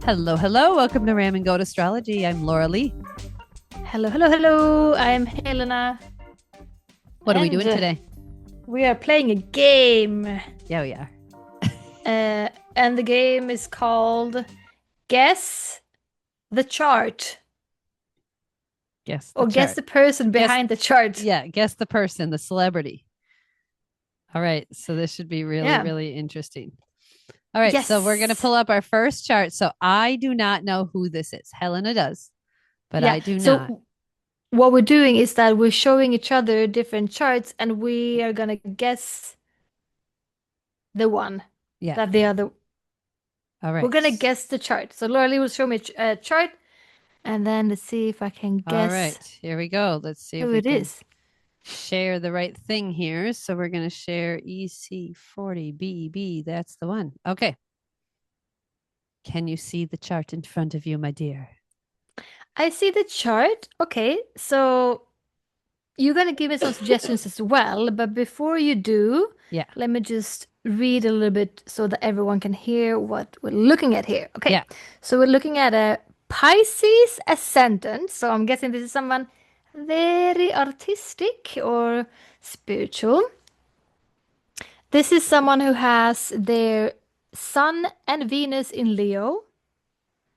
Hello, hello. Welcome to Ram and Goat Astrology. I'm Laura Lee. Hello, hello, hello. I'm Helena. What are we doing today? We are playing a game. Yeah, we are. And the game is called Guess the Chart. Guess the Or chart. guess the person behind the chart. Yeah, guess the person, the celebrity. All right, so this should be really interesting. All right, Yes. So we're going to pull up our first chart. So I do not know who this is. Helena does, but I do not. What we're doing is that we're showing each other different charts and we are going to guess the one that the other. All right. We're going to guess the chart. So Laura Lee will show me a chart and then let's see if I can guess. All right, here we go. Let's see if we can share the right thing here. So we're going to share EC40BB. That's the one. Okay. Can you see the chart in front of you, my dear? I see the chart. Okay, so you're going to give me some suggestions as well. But before you do, let me just read a little bit so that everyone can hear what we're looking at here. Okay, so we're looking at a Pisces ascendant. So I'm guessing this is someone very artistic or spiritual. This is someone who has their Sun and Venus in Leo.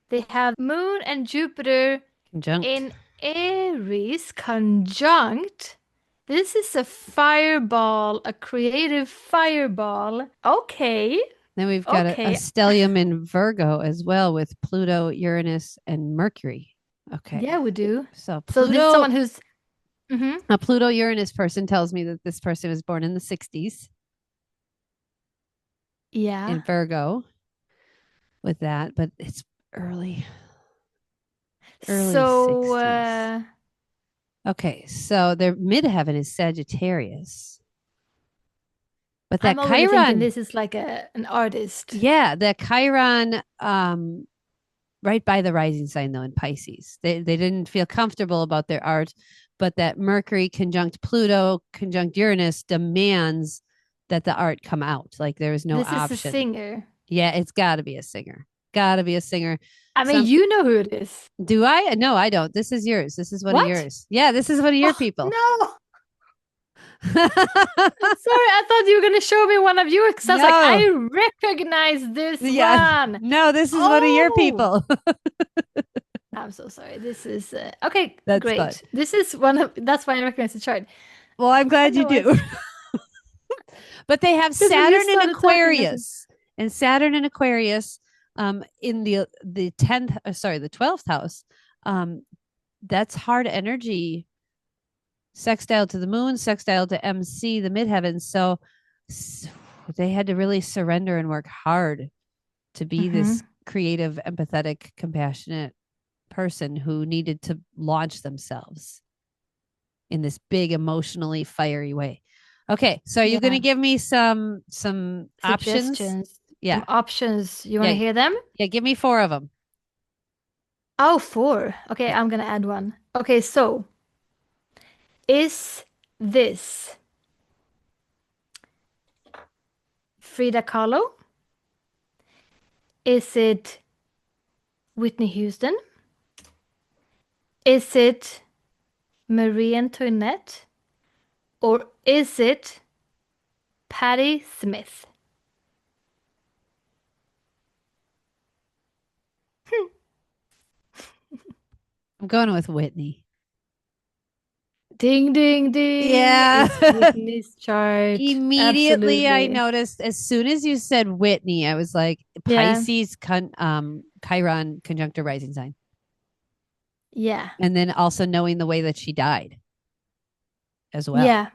They have Moon and Jupiter in Aries conjunct. This is a fireball, a creative fireball. Okay. Then we've got a stellium in Virgo as well with Pluto, Uranus, and Mercury. Okay. Yeah, we do. So Pluto, this is someone who's a Pluto-Uranus person tells me that this person was born in the 60s. Yeah. In Virgo with that, but it's early 60s. Okay, so their midheaven is Sagittarius. But that I'm Chiron, thinking this is like an artist. Yeah, that Chiron right by the rising sign though in Pisces. They didn't feel comfortable about their art, but that Mercury conjunct Pluto conjunct Uranus demands that the art come out. Like there is no option. This is a singer. Yeah, it's got to be a singer. Got to be a singer. I mean, you know who it is. Do I? No, I don't. This is yours. This is one of yours. Yeah, this is one of your people. No. I'm sorry, I thought you were going to show me one of yours because I was like, I recognize this one. No, this is one of your people. I'm so sorry. This is okay. That's great. Fun. This is that's why I recognize the chart. Well, I'm glad you do. But they have Saturn in Aquarius, and Saturn in Aquarius in the 12th house. That's hard energy. Sextile to the moon, sextile to MC, the midheavens. So they had to really surrender and work hard to be this creative, empathetic, compassionate person who needed to launch themselves in this big, emotionally fiery way. Okay, so are you going to give me some options? Yeah, some options. You want to hear them? Yeah, give me 4 of them. Oh, 4. Okay, I'm going to add one. Okay, so is this Frida Kahlo? Is it Whitney Houston? Is it Marie Antoinette? Or is it Patti Smith? I'm going with Whitney. Ding, ding, ding. Yeah. It's Whitney's chart. Immediately, I noticed as soon as you said Whitney, I was like, Pisces, Chiron conjunct a rising sign. Yeah. And then also knowing the way that she died as well. Yeah.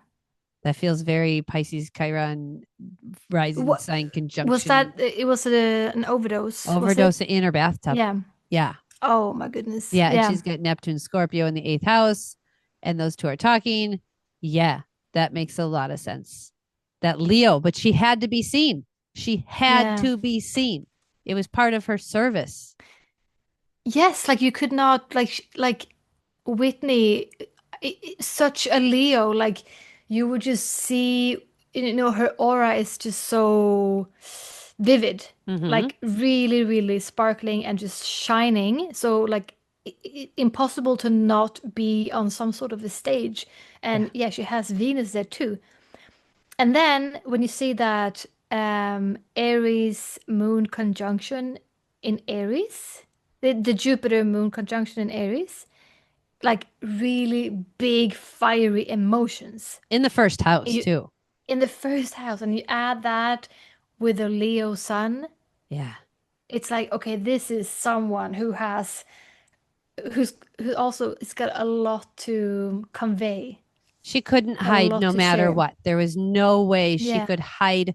That feels very Pisces, Chiron rising sign conjunction. Was that, it was an overdose? Overdose in her bathtub. Yeah. Yeah. Oh, my goodness. Yeah. And she's got Neptune, Scorpio in the 8th house. And those two are talking. Yeah, that makes a lot of sense. That Leo, but she had to be seen. She had to be seen. It was part of her service. Yes, like you could not, like Whitney, such a Leo, like you would just see, her aura is just so vivid, Mm-hmm. like really, really sparkling and just shining. So like impossible to not be on some sort of a stage. Yeah. And yeah, she has Venus there too. And then when you see that Aries moon conjunction in Aries, the Jupiter moon conjunction in Aries, like really big fiery emotions. In the first house You too. in the first house, and you add that with a Leo sun, Yeah. it's like, okay, this is someone who also it's got a lot to convey, She couldn't a hide lot no to matter share. what. There was no way she Yeah. could hide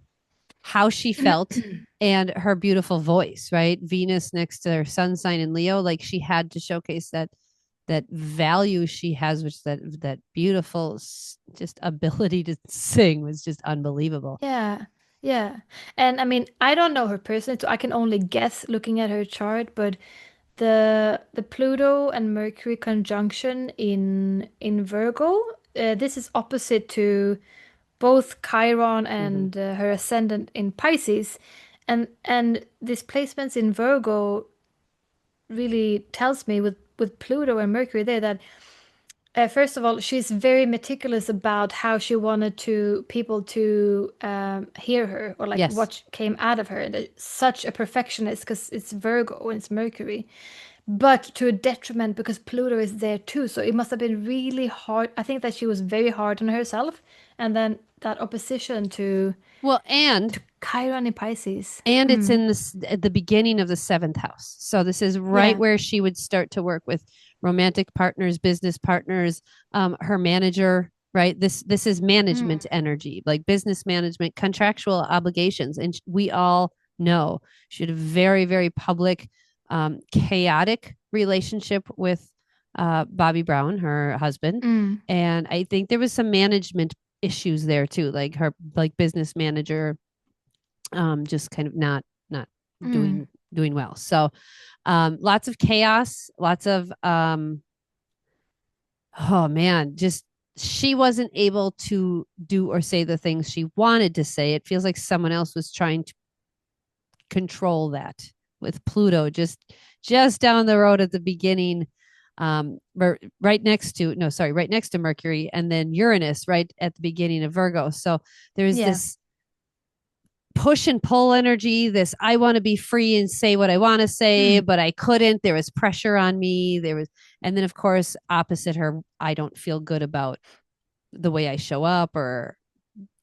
how she felt and her beautiful voice, right? Venus next to her sun sign in Leo, like she had to showcase that value she has, which that beautiful just ability to sing was just unbelievable. Yeah. Yeah. And I mean, I don't know her personally, so I can only guess looking at her chart, but the Pluto and Mercury conjunction in Virgo, this is opposite to both Chiron Mm-hmm. and her ascendant in Pisces, and these placements in Virgo really tells me with Pluto and Mercury there that first of all, she's very meticulous about how she wanted to people to hear her or like Yes. what came out of her. And such a perfectionist because it's Virgo and it's Mercury, but to a detriment because Pluto is there too. So it must have been really hard. I think that she was very hard on herself, and then that opposition Well, to Chiron in Pisces. and it's Mm. in this at the beginning of the seventh house. So this is right Yeah. where she would start to work with romantic partners, business partners, her manager. Right. This is management Mm. energy, like business management, contractual obligations, and we all know she had a very public, chaotic relationship with Bobby Brown, her husband, Mm. and I think there was some management issues there too, like her like business manager just kind of not Mm. doing well. So lots of chaos, lots of oh man, just she wasn't able to do or say the things she wanted to say. It feels like someone else was trying to control that with Pluto just down the road at the beginning, right next to no sorry right next to Mercury, and then Uranus right at the beginning of Virgo. So there's Yeah. this push and pull energy, this I want to be free and say what I want to say, Mm. but I couldn't. There was pressure on me. There was, and then of course, opposite her, I don't feel good about the way I show up, or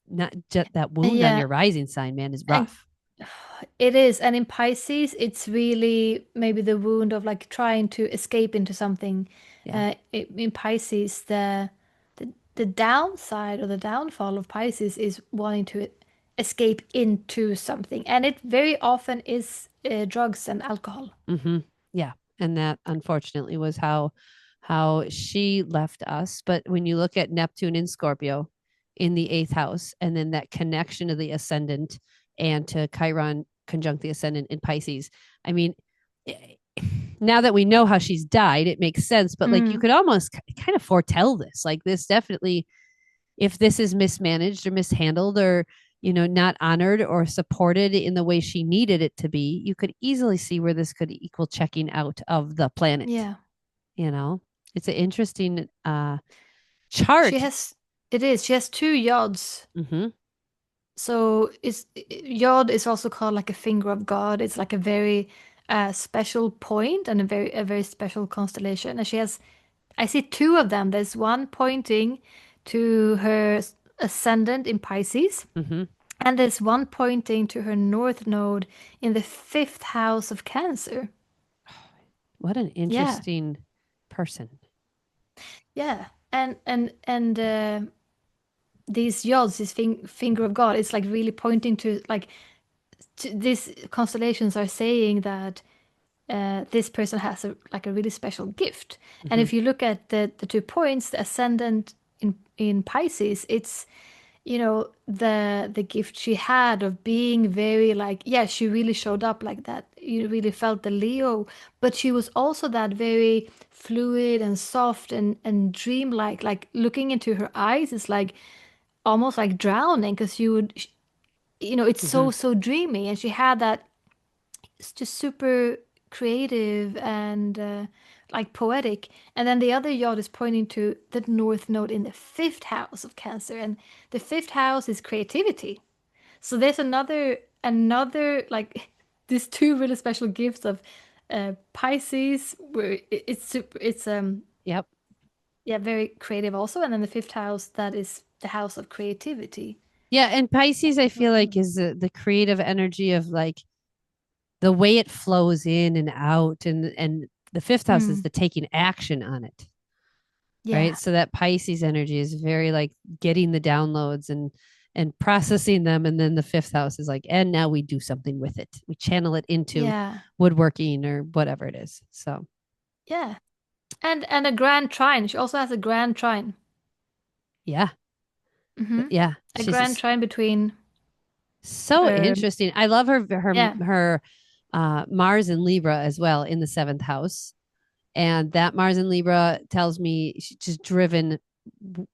not just that wound on Yeah. your rising sign, man, is And rough. it is. And in Pisces, it's really maybe the wound of like trying to escape into something. Yeah. In Pisces, the downside or the downfall of Pisces is wanting to escape into something. And it very often is drugs and alcohol. Mm-hmm. Yeah. And that unfortunately was how she left us. But when you look at Neptune in Scorpio in the eighth house, and then that connection to the ascendant and to Chiron conjunct the ascendant in Pisces, I mean, now that we know how she's died, it makes sense. But like you Mm. could almost kind of foretell this. Like this definitely, if this is mismanaged or mishandled or not honored or supported in the way she needed it to be, you could easily see where this could equal checking out of the planet. Yeah. you know it's an interesting She chart. has, it is. She has two yods. Mm-hmm. So is Yod is also called like a finger of God. It's like a very special point and a very special constellation. And she has, I see two of them. There's one pointing to her ascendant in Pisces, Mm-hmm. and there's one pointing to her north node in the fifth house of Cancer. What an Yeah, interesting person. yeah. And these yods, this finger of God, it's like really pointing to like these constellations are saying that this person has like a really special gift. And Mm-hmm. if you look at the 2 points, the ascendant in Pisces, it's the gift she had of being very like, yeah, she really showed up like that. You really felt the Leo, but she was also that very fluid and soft and dreamlike. Like looking into her eyes is like almost like drowning because you would it's Mm-hmm. so dreamy, and she had that. It's just super creative and like poetic. And then the other yacht is pointing to the North Node in the fifth house of Cancer, and the fifth house is creativity. So there's another like these two really special gifts of Pisces, where it's Yep. yeah, very creative also, and then the fifth house, that is the house of creativity. Yeah, and Pisces, I feel like, Mm. is the creative energy of like the way it flows in and out, and the fifth house is Mm. the taking action on it, right? Yeah, So that Pisces energy is very like getting the downloads and processing them, and then the fifth house is like, and now we do something with it. We channel it into yeah, woodworking or whatever it is. So yeah. And a grand trine. She also has a grand trine. yeah, Mm-hmm. yeah, A she's grand just trine between so um interesting. I love her yeah. her Mars and Libra as well in the seventh house. And that Mars and Libra tells me she's just driven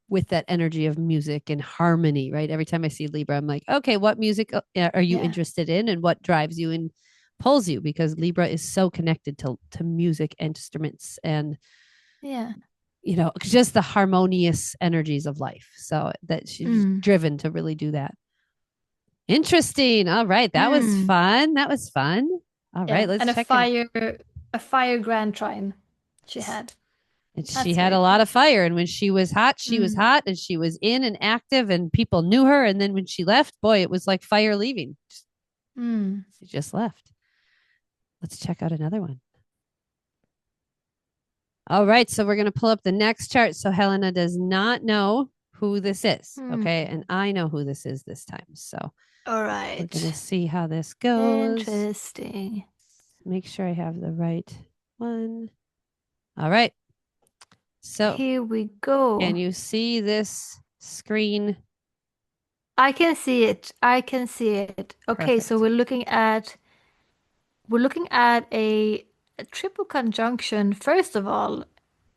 with that energy of music and harmony, right? Every time I see Libra, I'm like, okay, what music are you Yeah. interested in, and what drives you and pulls you? Because Libra is so connected to music, instruments, and Yeah. just the harmonious energies of life. So that she's Mm. driven to really do that. Interesting. All right, that was Mm. fun. That was fun. All right, Yeah. And let's check in. a fire grand trine she had. And she That's had very a lot cool. of fire. And when she was hot, she was Mm. hot, and she was in and active, and people knew her. And then when she left, boy, it was like fire leaving. Mm. She just left. Let's check out another one. All right. So we're going to pull up the next chart. So Helena does not know who this is. Mm. Okay. And I know who this is this time. So All we're going to right. see how this goes. Interesting. Make sure I have the right one. All right. So Here we go. can you see this screen? I can see it. I can see it. Okay, so Perfect. we're looking at a triple conjunction, first of all,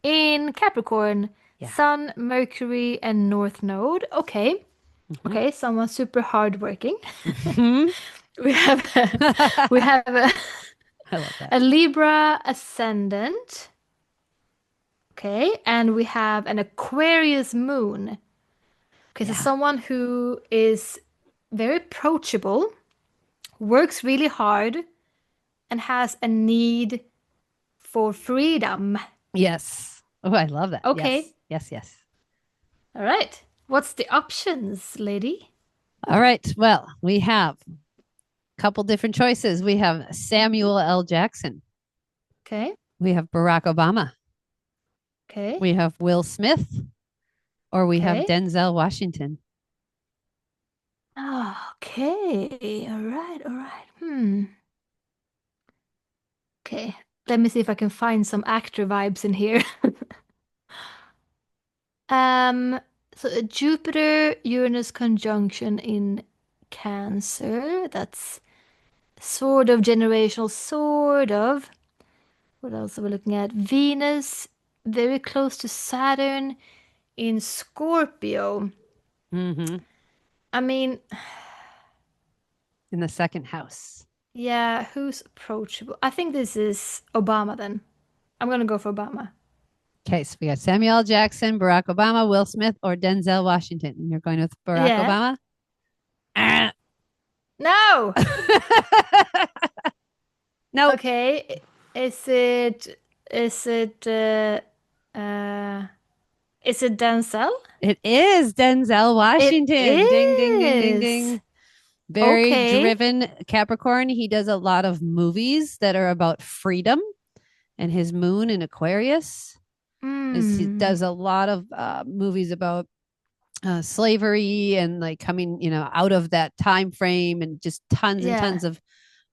in Capricorn, Yeah. Sun, Mercury, and North Node. Okay. Mm-hmm. Okay, someone super hardworking. Mm-hmm. We have we have I love that. a Libra ascendant. Okay, and we have an Aquarius moon. Okay, so Yeah. someone who is very approachable, works really hard, and has a need for freedom. Yes. Oh, I love that. Yes. Okay, Yes. Yes. all right. What's the options, lady? All right. Well, we have a couple different choices. We have Samuel L. Jackson. Okay, We have Barack Obama. okay, We have Will Smith, or we have okay. Denzel Washington. Okay, all right, all right. Okay, let me see if I can find some actor vibes in here. Um, so a Jupiter-Uranus conjunction in Cancer. That's sort of generational, sort of. What else are we looking at? Venus, very close to Saturn in Scorpio. Mm-hmm. I mean, In the second house. yeah, who's approachable? I think this is Obama then. I'm gonna go for Obama. Okay, so we got Samuel L. Jackson, Barack Obama, Will Smith, or Denzel Washington. And you're going with Barack Yeah. Obama? No. Nope. Okay. Is it is it uh uh is it Denzel? It is Denzel It Washington. Ding, ding, ding, ding, is. ding. Very Okay. driven Capricorn. He does a lot of movies that are about freedom, and his moon in Aquarius he Hmm. does a lot of movies about slavery and like coming, out of that time frame, and just tons and Yeah. tons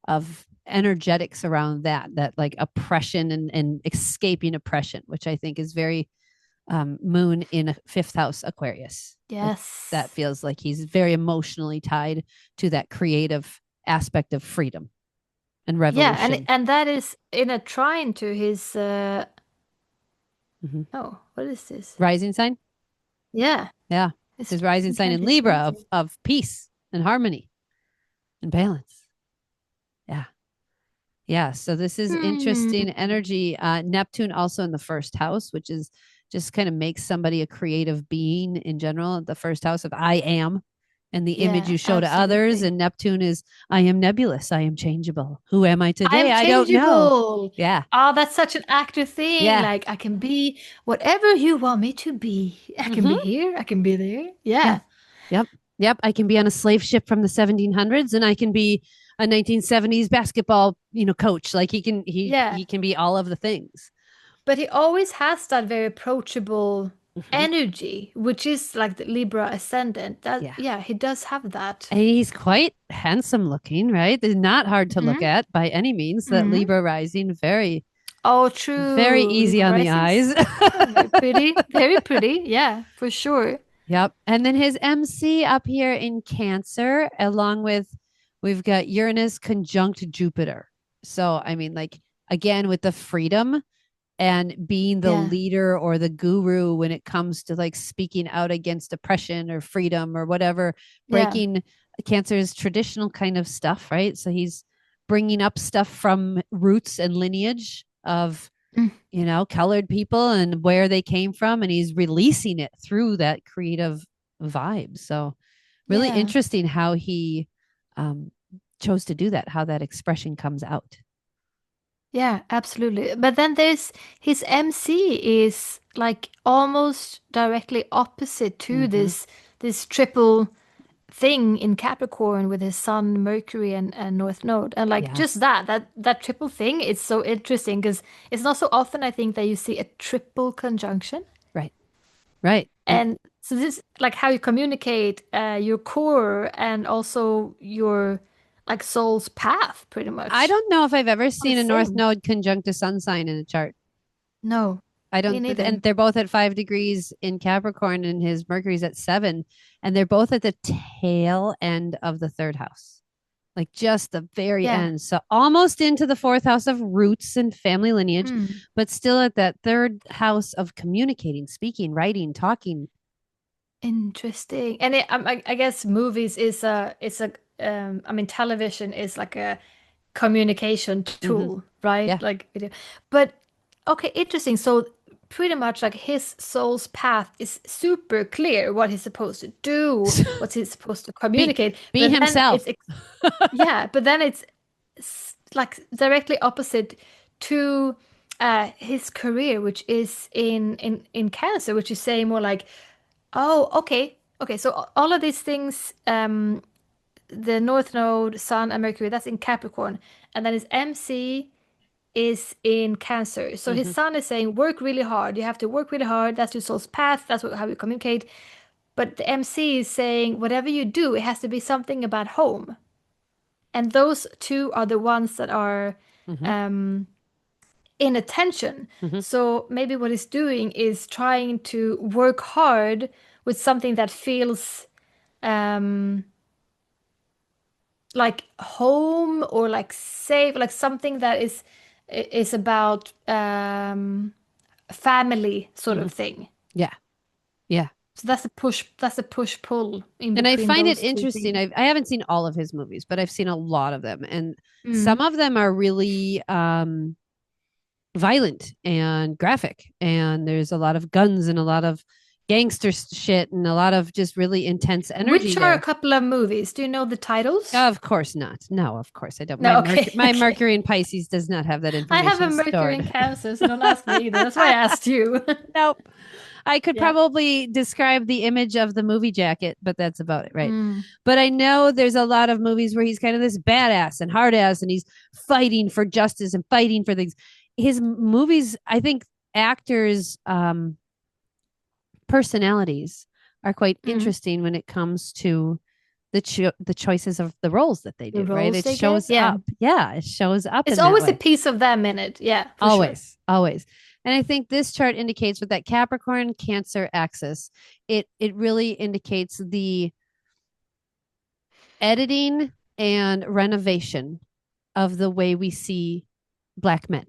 of energetics around that like oppression and escaping oppression, which I think is very moon in a fifth house Aquarius. Like that Yes. feels like he's very emotionally tied to that creative aspect of freedom and Yeah, revolution. and that is in a trine to his Mm-hmm. oh, what is this? Rising sign. Yeah. Yeah. His His rising sign kind of in his Libra rising. of peace and harmony. and balance. Yeah. Yeah. So this is interesting energy. Neptune also in the first house, which is just kind of makes somebody a creative being in general. The first house of I am, and the image you show to others. And Neptune is I am nebulous. I am changeable. Who am I today? I don't know. Yeah. Oh, that's such an actor thing. Yeah. Like I can be whatever you want me to be. I can be here. I can be there. Yeah. Yep. Yep. I can be on a slave ship from the 1700s, and I can be a 1970s basketball, coach. Like he can be all of the things. But he always has that very approachable energy, which is like the Libra ascendant. He does have that. And he's quite handsome looking, right? They're not hard to look at by any means. That Libra rising, very true. Very easy Libra on the eyes. Very pretty. Very pretty. Yeah, for sure. Yep. And then his MC up here in Cancer, along with we've got Uranus conjunct Jupiter. So, I mean, like, again, with the freedom and being the leader or the guru when it comes to like speaking out against oppression or freedom or whatever, breaking Cancer's traditional kind of stuff, right? So he's bringing up stuff from roots and lineage of colored people and where they came from, and he's releasing it through that creative vibe. So really interesting how he chose to do that, how that expression comes out. Yeah, absolutely. But then there's his MC is like almost directly opposite to this triple thing in Capricorn with his Sun, Mercury, and North Node. And like just that triple thing, it's so interesting because it's not so often I think that you see a triple conjunction. Right. Right. And so this like how you communicate your core and also your like soul's path pretty much. I don't know if I've ever seen a North Node conjunct a sun sign in a chart. No. I don't, and they're both at 5 degrees in Capricorn, and his Mercury's at 7, and they're both at the tail end of the third house, like just the very end. So almost into the fourth house of roots and family lineage, but still at that third house of communicating, speaking, writing, talking. Interesting. And I guess movies is I mean, television is like a communication tool, right? Yeah. Like video. But okay, interesting. So pretty much like his soul's path is super clear what he's supposed to do, what he's supposed to communicate. Be himself. But then it's like directly opposite to his career, which is in Cancer, which is saying more like, oh, okay. So all of these things, the North Node, Sun, and Mercury, that's in Capricorn. And then his MC is in Cancer. So his Sun is saying, work really hard. You have to work really hard. That's your soul's path. That's how you communicate. But the MC is saying, whatever you do, it has to be something about home. And those two are the ones that are in attention. So maybe what he's doing is trying to work hard with something that feels like home or like safe, like something that is about family sort of thing. Yeah. So that's a push pull in and I between find those it two interesting. things. I haven't seen all of his movies, but I've seen a lot of them, and some of them are really violent and graphic, and there's a lot of guns and a lot of gangster shit and a lot of just really intense energy. Which are a couple of movies. Do you know the titles? Of course not. No, of course I don't. No, my Mercury in Pisces does not have that information. I have a Mercury in Cancer, so don't ask me either. That's why I asked you. Nope. I could probably describe the image of the movie jacket, but that's about it, right? But I know there's a lot of movies where he's kind of this badass and hard ass, and he's fighting for justice and fighting for things. His movies, I think actors' personalities are quite interesting when it comes to the choices of the roles that they do, right? It shows up. Yeah, it shows up. It's always a piece of them in it. Yeah, always. And I think this chart indicates with that Capricorn Cancer axis, it really indicates the editing and renovation of the way we see Black men.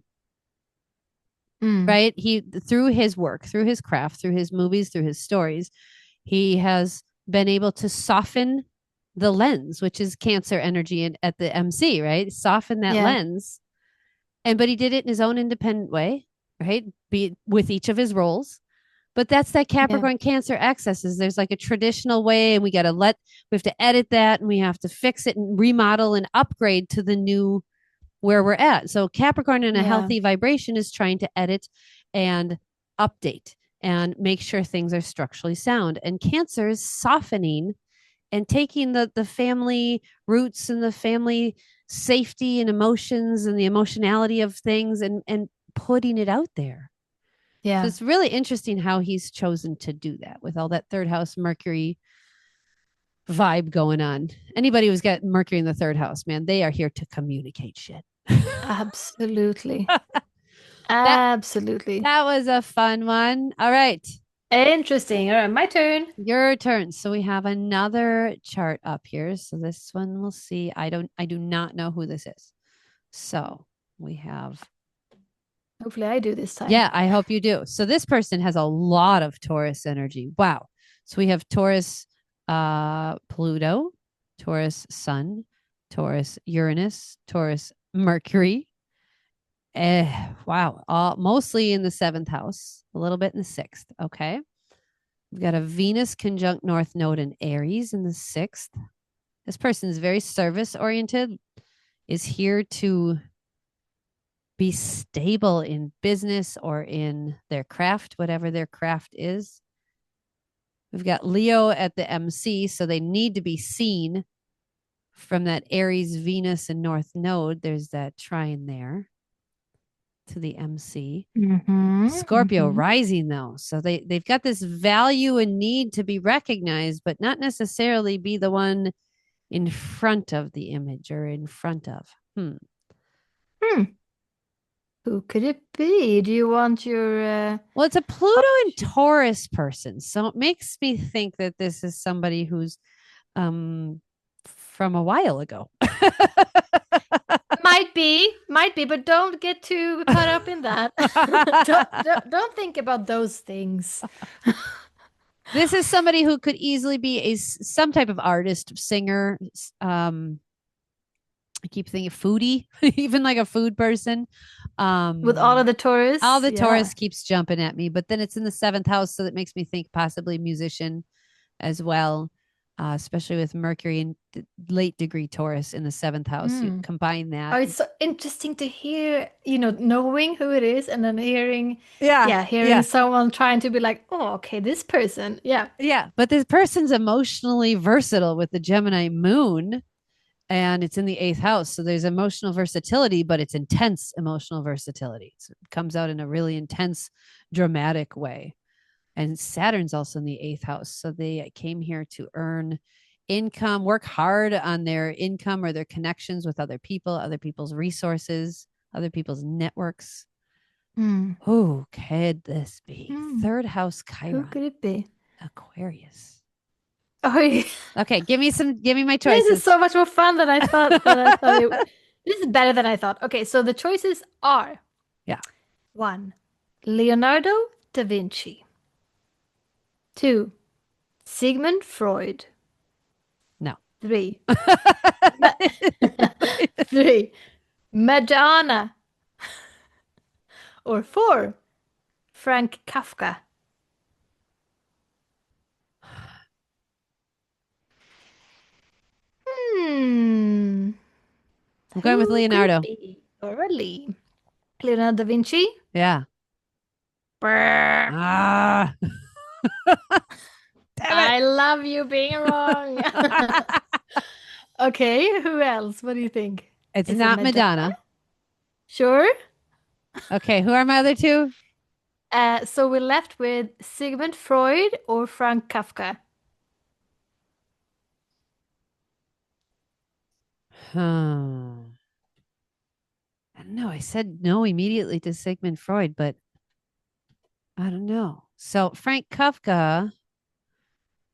Right? He, through his work, through his craft, through his movies, through his stories, he has been able to soften the lens, which is Cancer energy at the MC, right? Soften that lens. But he did it in his own independent way, right? Be with each of his roles. But that's that Capricorn Cancer excesses. There's like a traditional way, and we have to edit that, and we have to fix it and remodel and upgrade to the new where we're at. So Capricorn in a healthy vibration is trying to edit and update and make sure things are structurally sound. And Cancer is softening and taking the family roots and the family safety and emotions and the emotionality of things and putting it out there. Yeah. So it's really interesting how he's chosen to do that with all that third house Mercury vibe going on. Anybody who's got Mercury in the third house, man, they are here to communicate shit. Absolutely. Absolutely. That was a fun one. All right. Interesting. All right, my turn. Your turn. So we have another chart up here. So this one we'll see. I do not know who this is. So we have. Hopefully I do this time. Yeah, I hope you do. So this person has a lot of Taurus energy. Wow. So we have Taurus Pluto, Taurus Sun, Taurus Uranus, Taurus Mercury. Wow. Mostly in the 7th house, a little bit in the 6th. Okay. We've got a Venus conjunct North Node in Aries in the 6th. This person is very service oriented, is here to be stable in business or in their craft, whatever their craft is. We've got Leo at the MC, so they need to be seen from that Aries, Venus, and North Node. There's that trine there to the MC. Scorpio rising, though. So they've got this value and need to be recognized, but not necessarily be the one in front of the image or in front of. Who could it be? Do you want your... Well, it's a Pluto and Taurus person. So it makes me think that this is somebody who's from a while ago. Might be, but don't get too caught up in that. don't think about those things. This is somebody who could easily be some type of artist, singer. I keep thinking foodie, even like a food person. With all of the Taurus. All the Taurus keeps jumping at me, but then it's in the 7th house, so that makes me think possibly musician as well. Especially with Mercury and late degree Taurus in the 7th house. You combine that. Oh, it's so interesting to hear, knowing who it is and then hearing someone trying to be like, oh, okay, this person. Yeah. Yeah. But this person's emotionally versatile with the Gemini moon, and it's in the 8th house. So there's emotional versatility, but it's intense emotional versatility. So it comes out in a really intense, dramatic way. And Saturn's also in the 8th house. So they came here to earn income, work hard on their income or their connections with other people, other people's resources, other people's networks. Who could this be? 3rd house Chiron. Who could it be? Aquarius. Oh, yeah. Okay, give me my choices. This is so much more fun than I thought. This is better than I thought. Okay, so the choices are 1. Leonardo da Vinci. 2. Sigmund Freud. No. 3. 3. Madonna. Or 4. Frank Kafka. I'm going with Leonardo. Already. Leonardo da Vinci? Yeah. I love you being wrong. Okay, who else? What do you think? It's not Madonna. Sure. Okay, who are my other two? So we're left with Sigmund Freud or Frank Kafka. I don't know. I said no immediately to Sigmund Freud, but I don't know. So Frank Kafka,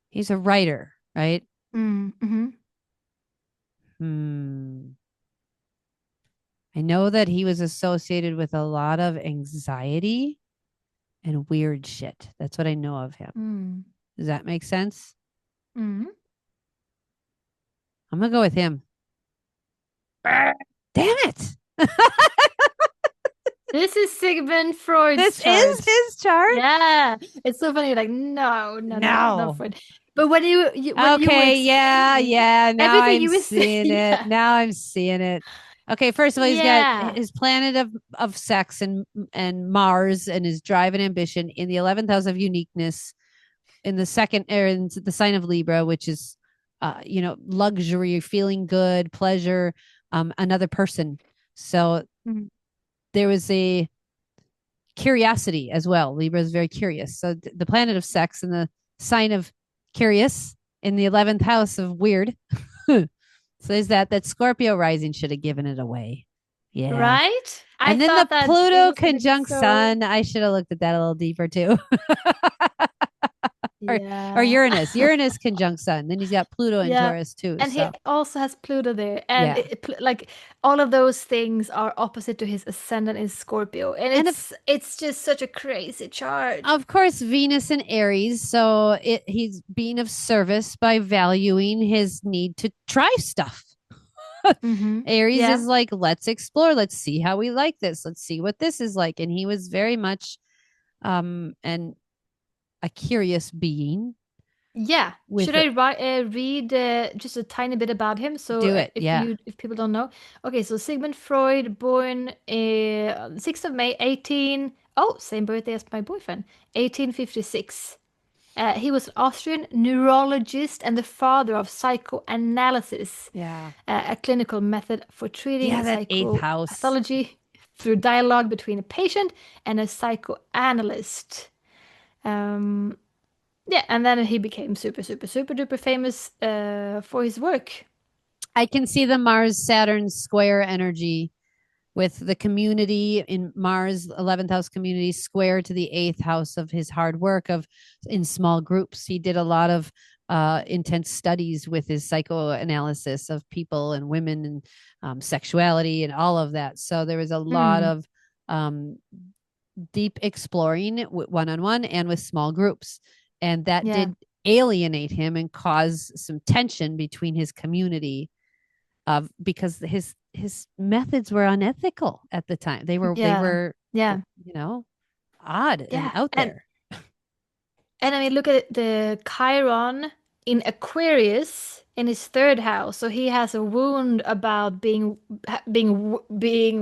he's a writer, right? I know that he was associated with a lot of anxiety and weird shit. That's what I know of him. Does that make sense? I'm gonna go with him. Damn it. This is Sigmund Freud's This chart. is his chart? Yeah. It's so funny. Like, no, not No. Freud. But when you when you were Okay, explaining yeah. Now everything I'm you were seeing saying, it. yeah. Now I'm seeing it. Okay, first of all, he's got Yeah. his planet of sex and Mars and his drive and ambition in the 11th house of uniqueness, in the second or in the sign of Libra, which is luxury, feeling good, pleasure, another person. So Mhm. there was a curiosity as well. Libra is very curious. So the planet of sex and the sign of curious in the 11th house of weird. So there's that Scorpio rising should have given it away. Yeah. Right? I And then the thought that it Pluto was gonna be conjunct so. Sun. I should have looked at that a little deeper too. or Yeah. Uranus. Uranus conjunct Sun. Then he's got Pluto in Yeah. Taurus too. And he So also has Pluto there. And yeah. like all of those things are opposite to his ascendant in Scorpio. And And it's just such a crazy chart. of course, Venus and Aries. So he's being of service by valuing his need to try stuff. Mm-hmm. Aries Yeah. is like, let's explore, let's see how we like this, let's see what this is like. And he was very much and a curious being. Yeah. With Should I read just a tiny bit about him? So do it, yeah. if people don't know, okay. So Sigmund Freud, born 6th of May, 18. Oh, same birthday as my boyfriend, 1856. He was an Austrian neurologist and the father of psychoanalysis, Yeah, a clinical method for treating that eighth house. psychopathology through dialogue between a patient and a psychoanalyst. Um, yeah, and then he became super, super, super duper famous for his work. I can see the Mars Saturn square energy with the community in Mars 11th house community square to the 8th house of his hard work of in small groups. He did a lot of intense studies with his psychoanalysis of people and women and sexuality and all of that. So there was a lot Mm, of um, deep exploring one-on-one and with small groups, and that yeah, did alienate him and cause some tension between his community of because his methods were unethical at the time. They yeah, were yeah, odd and yeah. out there. And I mean, look at the Chiron in Aquarius in his third house. So he has a wound about being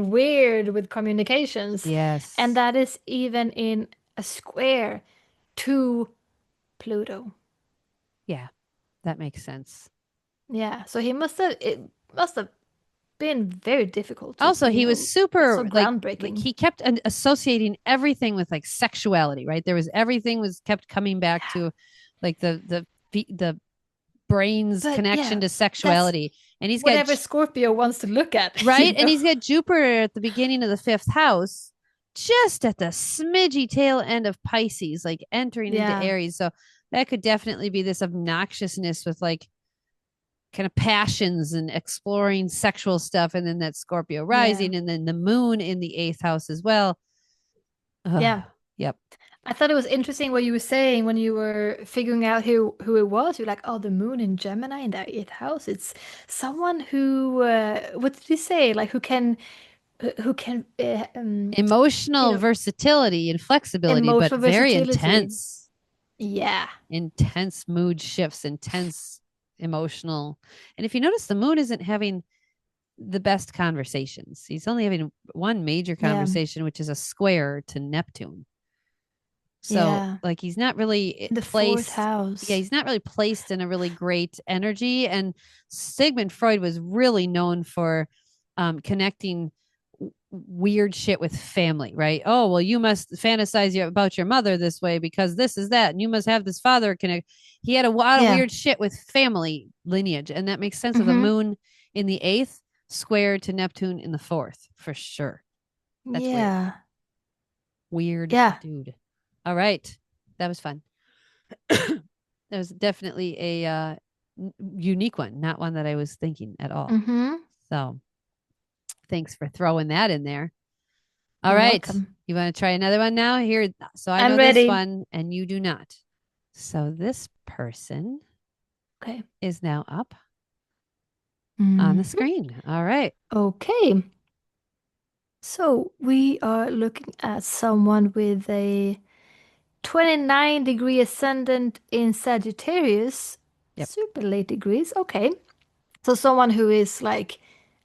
weird with communications, and Yes. that is even in a square to Pluto. Yeah, that makes sense. Yeah, so it must have been very difficult to, Also, he was it's so super like groundbreaking. he kept associating everything with like sexuality, right? There was everything was kept coming back to like the brain's But connection yeah, to that's sexuality. And he's got whatever Scorpio wants to look at, right, and he's got Jupiter at the beginning of the 5th house, just at the smidgy tail end of Pisces, like entering into Yeah, Aries. So that could definitely be this obnoxiousness with like kind of passions and exploring sexual stuff, and then that Scorpio yeah, rising, and then the moon in the 8th house as well. yeah. Yep. I thought it was interesting what you were saying when you were figuring out who it was. You're like, oh, the moon in Gemini in that eighth house. It's someone who, what did you say? Like who can, Emotional versatility and flexibility, but emotional very versatility. intense. Yeah, Intense mood shifts, intense emotional. And if you notice, the moon isn't having the best conversations. He's only having one major yeah, conversation, which is a square to Neptune. So, yeah. like, he's not really The fourth placed. Yeah, house. he's not really placed in a really great energy. And Sigmund Freud was really known for connecting weird shit with family, right? Oh, well, you must fantasize about your mother this way because this is that, and you must have this father connect. He had a lot of Yeah. weird shit with family lineage, and that makes sense with the Mm-hmm. moon in the 8th square to Neptune in the 4th for sure. That's weird. Yeah. Weird Yeah. dude. All right, that was fun. That was definitely a unique one, not one that I was thinking at all. Mm-hmm. So thanks for throwing that in there. All You're right. welcome. You want to try another one now? Here. So I I'm know this ready. one and you do not. So this person Okay. is now up. on the Mhm. screen. All right. Okay. So we are looking at someone with a 29-degree ascendant in Sagittarius. Yep. Super late degrees. Okay. So someone who is like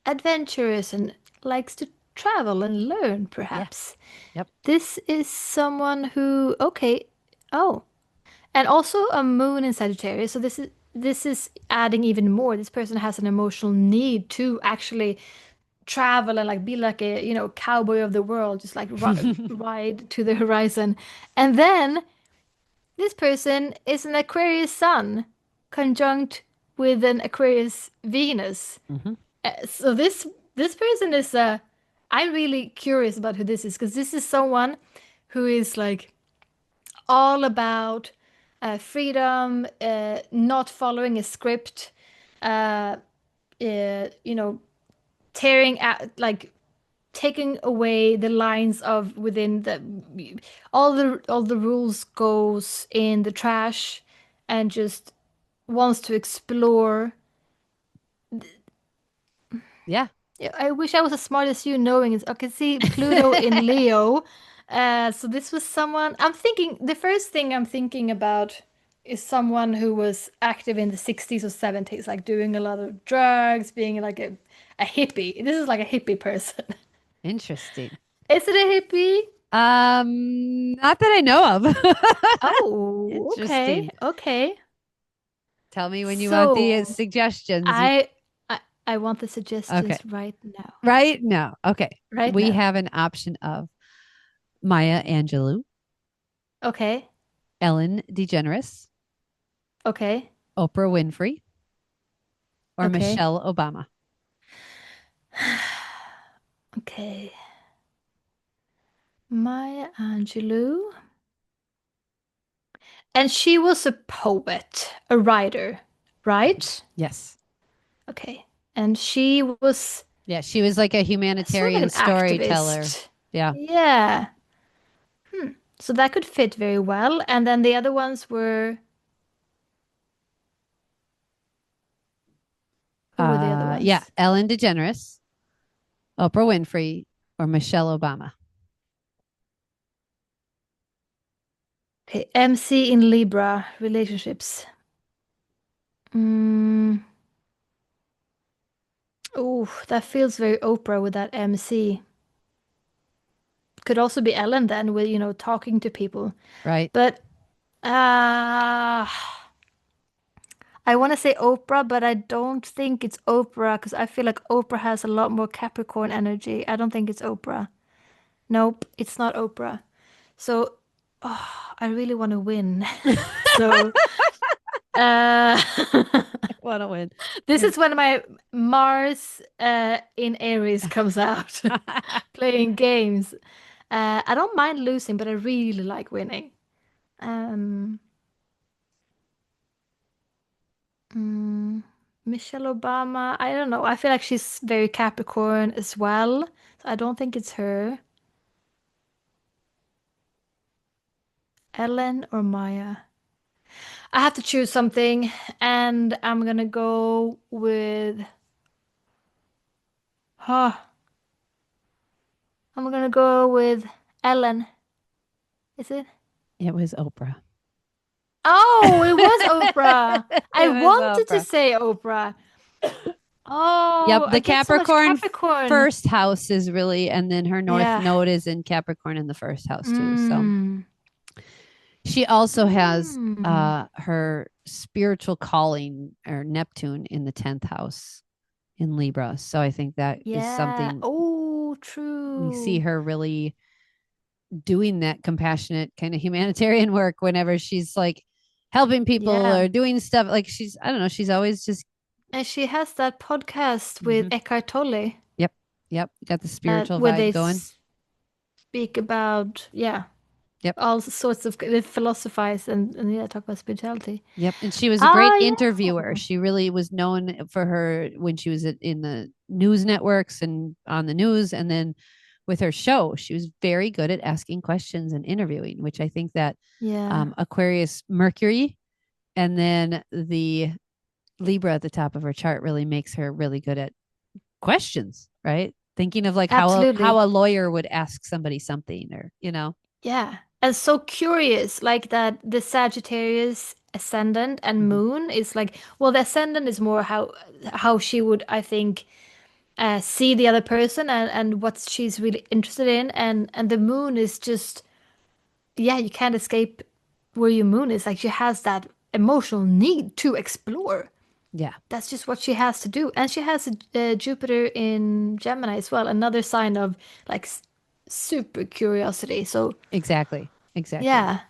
adventurous and likes to travel and learn, Yeah. perhaps. Yep. This is someone who, okay. Oh, and also a moon in Sagittarius. So this is adding even more. This person has an emotional need to actually travel and like be like a, cowboy of the world, just like ride to the horizon. And then this person is an Aquarius sun conjunct with an Aquarius Venus. Hmm. So this person is I'm really curious about who this is because this is someone who is like all about freedom, not following a script, uh, you know, tearing out like taking away the lines of within the all the rules goes in the trash and just wants to explore. Yeah. Yeah, I wish I was as smart as you knowing it. I can see Pluto in Leo. So this was someone I'm thinking the first thing I'm thinking about is someone who was active in the 60s or 70s, like doing a lot of drugs, being like a hippie. This is like a hippie person. Interesting. Is it a hippie? Not that I know of. Oh, okay, Interesting. okay. Tell me when you want the So suggestions. I I want the Okay. suggestions right now. Right? No. Okay. Right We now. have an option of Maya Angelou, Okay. Ellen DeGeneres, Okay. Oprah Winfrey, or Okay. Michelle Obama. Okay. Maya Angelou. And she was a poet, a writer, right? Yes. Okay. And she was Yeah, she was like a sort of like humanitarian an storyteller. activist. Yeah. Yeah. So that could fit very well. And then the other ones were, who were the other Yeah, ones? Ellen DeGeneres, Oprah Winfrey, or Michelle Obama. Okay. MC in Libra, relationships. Mm. Oh, that feels very Oprah with that MC. Could also be Ellen then with, talking to people. Right. But uh I want to say Oprah, but I don't think it's Oprah because I feel like Oprah has a lot more Capricorn energy. I don't think it's Oprah. Nope, it's not Oprah. So, I really want to win. So, uh, Want to win. this is when my Mars in Aries comes out, playing games. I don't mind losing, but I really like winning. Um, mm, Michelle Obama, I don't know. I feel like she's very Capricorn as well. So I don't think it's her. Ellen or Maya? I have to choose something, and I'm gonna go with. Huh. I'm gonna go with Ellen. Is it? It was Oprah. Oh, it was Oprah. It I was wanted to Oprah. say Oprah. Yep. Oh, I The get so much Capricorn Capricorn. first house is really, and then her north Yeah. node is in Capricorn in the first house too. So Mm. she also has Mm. her spiritual calling or Neptune in the 10th house in Libra. So I think that is Yeah. something Oh, we see true. her really doing that compassionate kind of humanitarian work whenever she's like helping people Yeah. or doing stuff like she's I don't know, she's always just And she has that podcast with mhm. Eckhart Tolle, Yep. Yep. Got the spiritual where vibe they going. speak about, yeah, Yep. all sorts of they philosophize and yeah, talk about spirituality. Yep. And she was a great Ah, interviewer. yeah. She really was known for her when she was in the news networks and on the news. And then with her show, she was very good at asking questions and interviewing, which I think that Yeah. Aquarius Mercury and then the Libra at the top of her chart really makes her really good at questions, right? Thinking of like Absolutely. how a lawyer would ask somebody something, or Yeah. And so curious, like that the Sagittarius ascendant and moon is like, well, the ascendant is more how she would, I think, see the other person and what she's really interested in, and the moon is just, yeah, you can't escape where your moon is. Like she has that emotional need to explore. Yeah. That's just what she has to do. And she has a Jupiter in Gemini as well, another sign of like super curiosity. So, Exactly. yeah.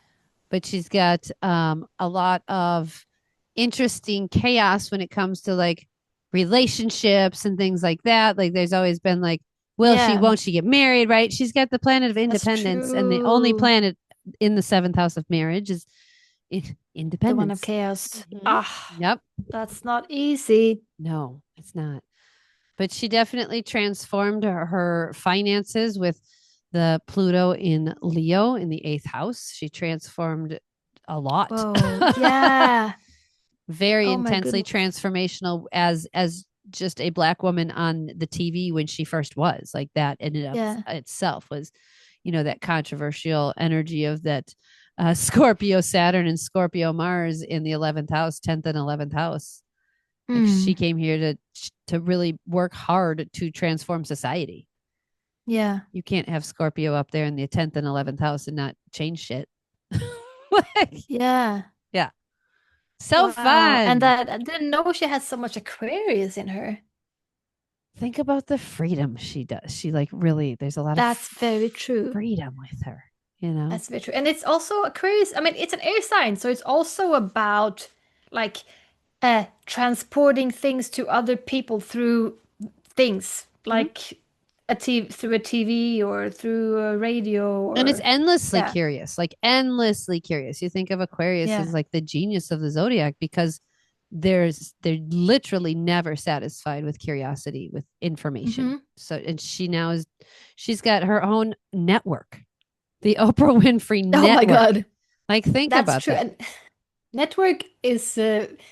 But she's got a lot of interesting chaos when it comes to like relationships and things like that. Like there's always been like, will she, Yeah. won't she get married, right? She's got the planet of That's independence, and the only true. planet in the seventh house of marriage is The one of independence. chaos. Mm-hmm. Ah, Yep. that's not easy. No, it's not. But she definitely transformed her finances with the Pluto in Leo in the eighth house. She transformed a lot. Whoa. Yeah. Very Oh my intensely goodness. transformational as just a black woman on the TV when she first was. Like that in and of Yeah. itself was, that controversial energy of that Scorpio Saturn and Scorpio Mars in the 11th house, 10th and 11th house. Like she Hmm. came here to really work hard to transform society. Yeah. You can't have Scorpio up there in the 10th and 11th house and not change shit. Yeah. Yeah. So Wow. And fun. that I didn't know she had so much Aquarius in her. Think about the freedom she does. She like really, there's a lot of That's very true. freedom with her. That's very true. And it's also Aquarius. I mean, it's an air sign, so it's also about like transporting things to other people through things, Mhm. like through a TV or through a radio And it's or endlessly yeah. curious, like endlessly curious. You think of Aquarius as Yeah. like the genius of the zodiac because they're literally never satisfied with curiosity, with information. Hmm. So, and she's got her own network, the Oprah Winfrey Oh my Network. God. Like, think That's about true. that. And network is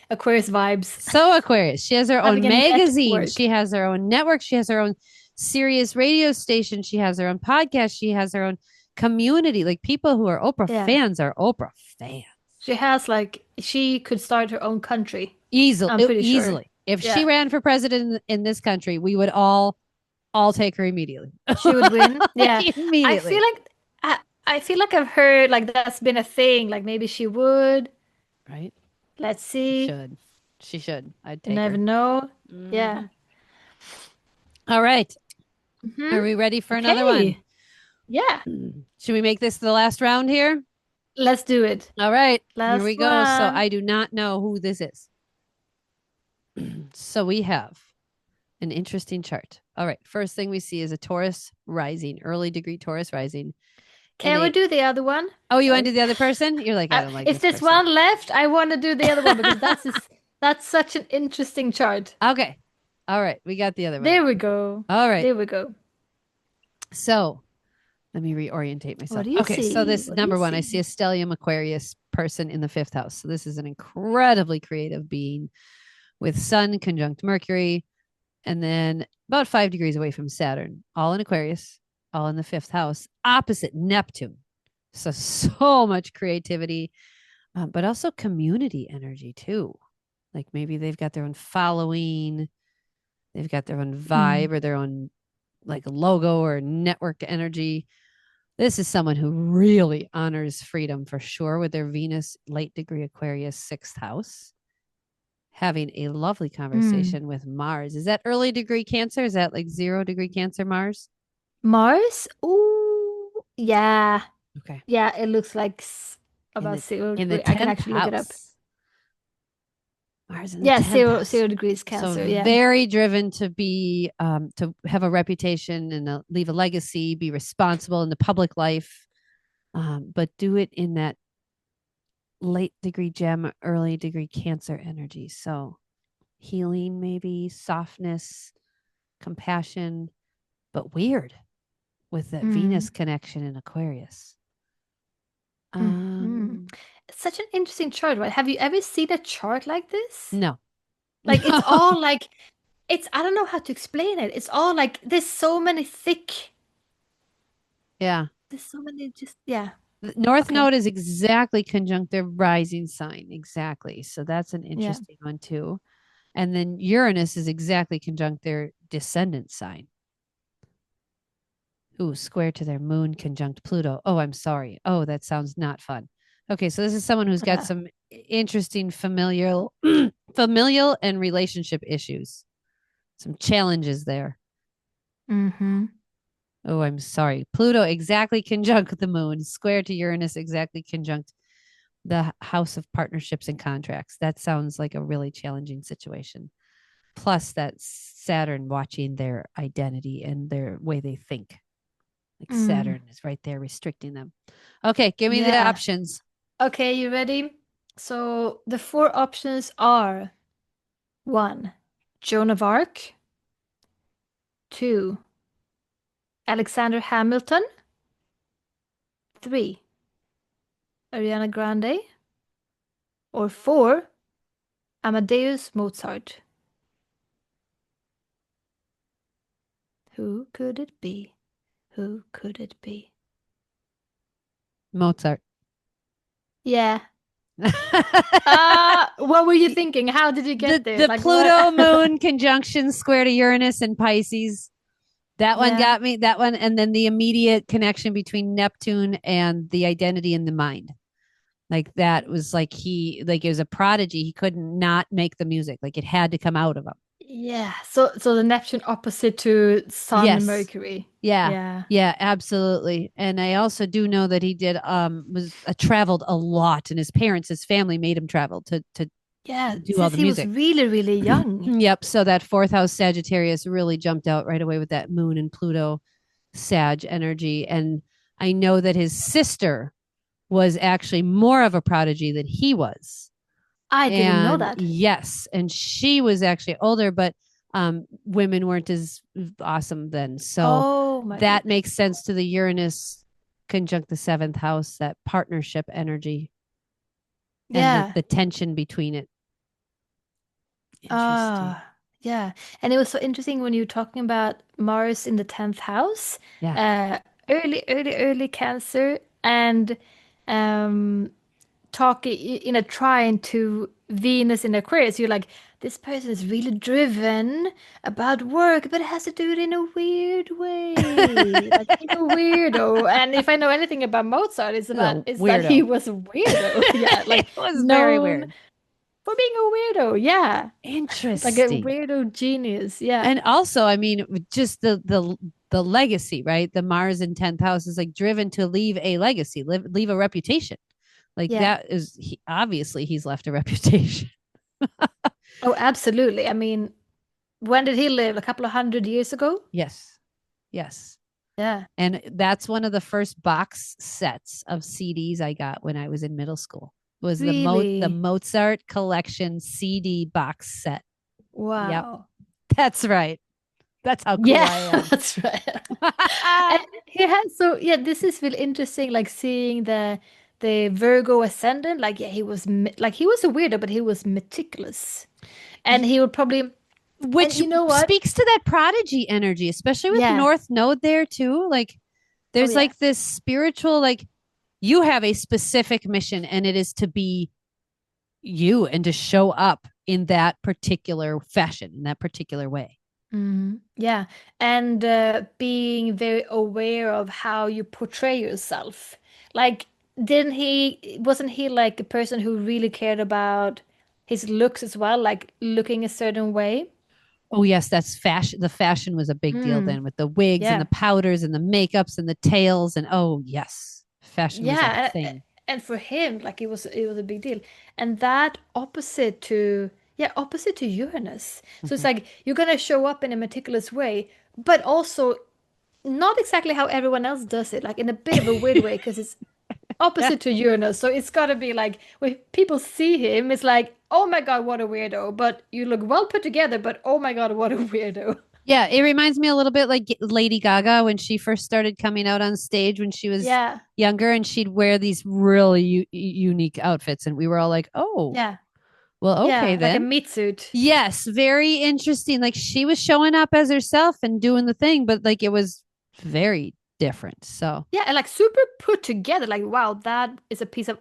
Aquarius vibes. So Aquarius. She has her own Having a magazine. network. She has her own network. She has her own Sirius radio station. She has her own podcast. She has her own community. Like people who are Oprah Yeah. fans are Oprah fans. She has like she could start her own country. Easily, I'm pretty sure. easily. If she Yeah. ran for president in this country, we would all take her immediately. She would win. Yeah. I feel Immediately. like I feel like I've heard like that's been a thing. Like maybe she would. Right? Let's She see. should. She should. I'd You take never her. know. Yeah. Mhm. All right. Hmm. Are we ready for another one? Okay. Yeah. Should we make this the last round here? Let's do it. All right. Here we Last go. So one. I do not know who this is. So we have an interesting chart. All right. First thing we see is a Taurus rising, early degree Taurus rising. Can we do the other one? Oh, you want to do the other person? You're like, I don't like If this there's person. one left, I want to do the other one because that's such an interesting chart. Okay. All right. We got the other one. There we go. All right. There we go. So let me reorientate myself. What do you Okay. see? So this What do you number one, I see? see a stellium Aquarius person in the fifth house. So this is an incredibly creative being with Sun conjunct Mercury, and then about 5 degrees away from Saturn, all in Aquarius, all in the fifth house, opposite Neptune. So much creativity, but also community energy too. Like maybe they've got their own following, they've got their own vibe or their own like logo or network energy. This is someone who really honors freedom for sure with their Venus late degree Aquarius sixth house. Having a lovely conversation with Mars. Is that early degree Cancer? Is that like 0 degree Cancer Mars? Mars? Ooh, yeah. Okay. Yeah, it looks like about in the I can 10th actually look it up. house. Mars in the Yeah, 10th house. 0 degrees Cancer. So Yeah. very driven to be to have a reputation and leave a legacy, be responsible in the public life, but do it in that late degree Gem, early degree Cancer energy. So healing, maybe softness, compassion, but weird with that Venus connection in Aquarius. It's such an interesting chart, right? Have you ever seen a chart like this? No. Like it's all like it's I don't know how to explain it. It's all like there's so many thick. Yeah. There's so many just yeah. The North Okay. Node is exactly conjunct their rising sign. Exactly. So that's an Yeah. interesting one too. And then Uranus is exactly conjunct their descendant sign. Ooh, square to their moon conjunct Pluto. Oh, I'm sorry. Oh, that sounds not fun. Okay, so this is someone who's got Yeah. some interesting familial familial and relationship issues. Some challenges there. Mm-hmm. Oh, I'm sorry. Pluto exactly conjunct the moon, square to Uranus exactly conjunct the house of partnerships and contracts. That sounds like a really challenging situation. Plus, that Saturn watching their identity and their way they think. Like Mm. Saturn is right there restricting them. Okay, give me the Yeah. options. Okay, you ready? So the four options are one, Joan of Arc, two, Alexander Hamilton, three, Ariana Grande, or four, Amadeus Mozart. Who could it be? Who could it be? Mozart. Yeah. What were you thinking? How did you get there? The Like what? Pluto moon conjunction square to Uranus and Pisces. That one Yeah. got me. That one, and then the immediate connection between Neptune and the identity in the mind. Like that was like it was a prodigy. He couldn't not make the music. Like it had to come out of him. Yeah. So the Neptune opposite to Sun, Yes. Mercury. Yeah. Yeah. Yeah, absolutely. And I also do know that he did was traveled a lot, and his family made him travel Yeah. to do all Since the he was music. really, really young. Yep. So that fourth house Sagittarius really jumped out right away with that moon and Pluto Sag energy. And I know that his sister was actually more of a prodigy than he was. I didn't know And that. yes, and she was actually older, but women weren't as awesome then. So Oh my that goodness. makes sense to the Uranus conjunct the seventh house, that partnership energy and Yeah. the tension between it. Interesting. Yeah. And it was so interesting when you were talking about Mars in the 10th house, Yeah. uh, early Cancer, and um, talking in a trine to Venus in Aquarius. You're like, this person is really driven about work, but it has to do it in a weird way, like he's a weirdo. And if I know anything about Mozart, He's a it's that he weirdo. was a weirdo. Yeah, like It was very known weird. for being a weirdo. Yeah. Like a Interesting. weirdo genius. Yeah. And also, I mean, just the legacy, right? The Mars in 10th house is like driven to leave a legacy, leave a reputation. Like Yeah. that is obviously he's left a reputation. Oh, absolutely. I mean, when did he live? A couple of hundred years ago? Yes. Yes. Yeah. And that's one of the first box sets of CDs I got when I was in middle school. Was the Really? Mozart collection CD box set. Yep. Wow. That's right. That's how cool Yeah, I am. that's right. And he has so yeah, this is really interesting, like seeing the Virgo ascendant. Like, yeah, like he was a weirdo, but he was meticulous. And he would probably and Which you know what? speaks to that prodigy energy, especially with Yeah. North Node there too. Like Oh there's yeah. like this spiritual, like you have a specific mission and it is to be you and to show up in that particular fashion, in that particular way. Yeah. And being very aware of how you portray yourself. Like, wasn't he like a person who really cared about his looks as well, like looking a certain way? Oh yes, that's fashion. The fashion was a big deal Mm, then with the wigs and the yeah. powders and the makeups and the tails and oh yes, fashion was a Yeah, thing. and for him, like it was a big deal. And that opposite to yeah, opposite to Uranus. So it's Mhm. like you're gonna show up in a meticulous way, but also not exactly how everyone else does it, like in a bit of a weird way, because it's Yeah. opposite to Uranus. So it's gotta be like when people see him, it's like, oh my God, what a weirdo. But you look well put together, but oh my God, what a weirdo. Yeah, it reminds me a little bit like Lady Gaga when she first started coming out on stage when she was Yeah, younger and she'd wear these really unique outfits and we were all like, "Oh, yeah. Well, okay, then. Like a meat suit. Yes, very interesting. Like she was showing up as herself and doing the thing, but like it was very different. So yeah, and like super put together. Like wow, that is a piece of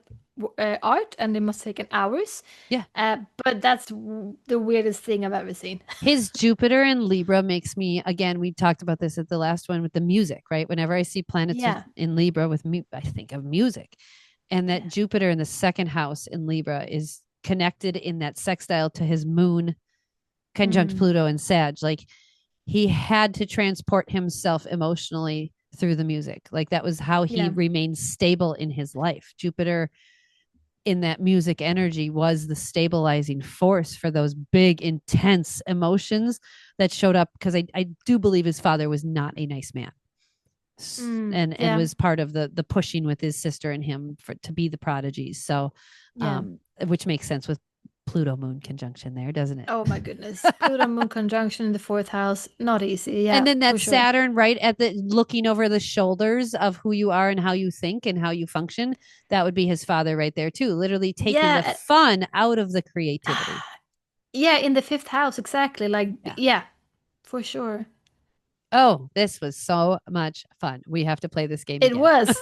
art, and it must take an hours. Yeah, but that's the weirdest thing I've ever seen. His Jupiter in Libra makes me, again, we talked about this at the last one with the music, right? Whenever I see planets in Libra with me, I think of music, and that Jupiter in the second house in Libra is connected in that sextile to his moon conjunct Pluto and Sag. Like he had to transport himself emotionally through the music. Like that was how he remained stable in his life. Jupiter in that music energy was the stabilizing force for those big, intense emotions that showed up. Because I do believe his father was not a nice man. And was part of the pushing with his sister and him to be the prodigies. So, which makes sense with Pluto Moon conjunction there, doesn't it? Oh my goodness. Pluto Moon conjunction in the 4th house. Not easy. Yeah. And then that Saturn right at the looking over the shoulders of who you are and how you think and how you function. That would be his father right there too. Literally taking the fun out of the creativity. Yeah, in the 5th house, exactly. Like for sure. Oh, this was so much fun. We have to play this game again. It was.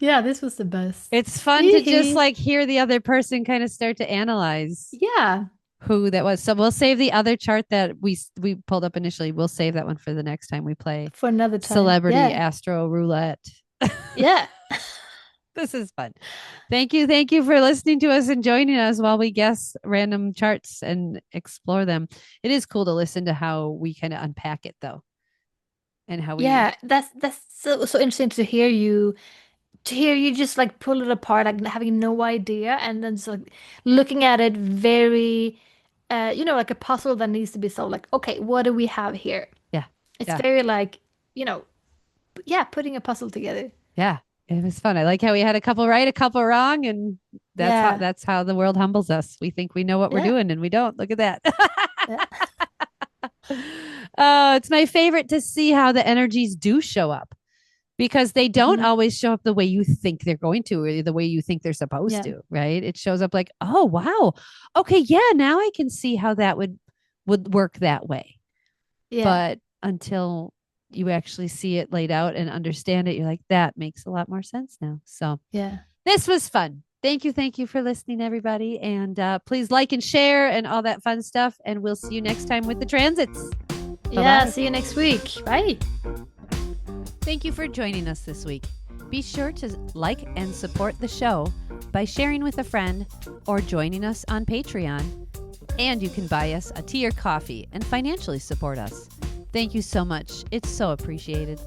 Yeah, this was the best. It's fun to just like hear the other person kind of start to analyze. Yeah. Who that was. So we'll save the other chart that we pulled up initially. We'll save that one for the next time we play. For another time. Celebrity Astro Roulette. Yeah. This is fun. Thank you for listening to us and joining us while we guess random charts and explore them. It is cool to listen to how we kind of unpack it though. And how we that's so interesting to hear you just like pull it apart, like having no idea, and then just like looking at it very like a puzzle that needs to be solved. Like, okay, what do we have here? Yeah. It's very like, putting a puzzle together. Yeah. It was fun. I like how we had a couple right, a couple wrong, and that's how the world humbles us. We think we know what we're doing, and we don't. Look at that. Oh, it's my favorite to see how the energies do show up, because they don't always show up the way you think they're going to, or the way you think they're supposed to, right? It shows up like, oh, wow. Okay, yeah, now I can see how that would work that way. Yeah. But until you actually see it laid out and understand it, you're like, that makes a lot more sense now. So this was fun. Thank you for listening, everybody. And please like and share and all that fun stuff. And we'll see you next time with the transits. Yeah, see you next week. Bye. Thank you for joining us this week. Be sure to like and support the show by sharing with a friend or joining us on Patreon. And you can buy us a tea or coffee and financially support us. Thank you so much. It's so appreciated.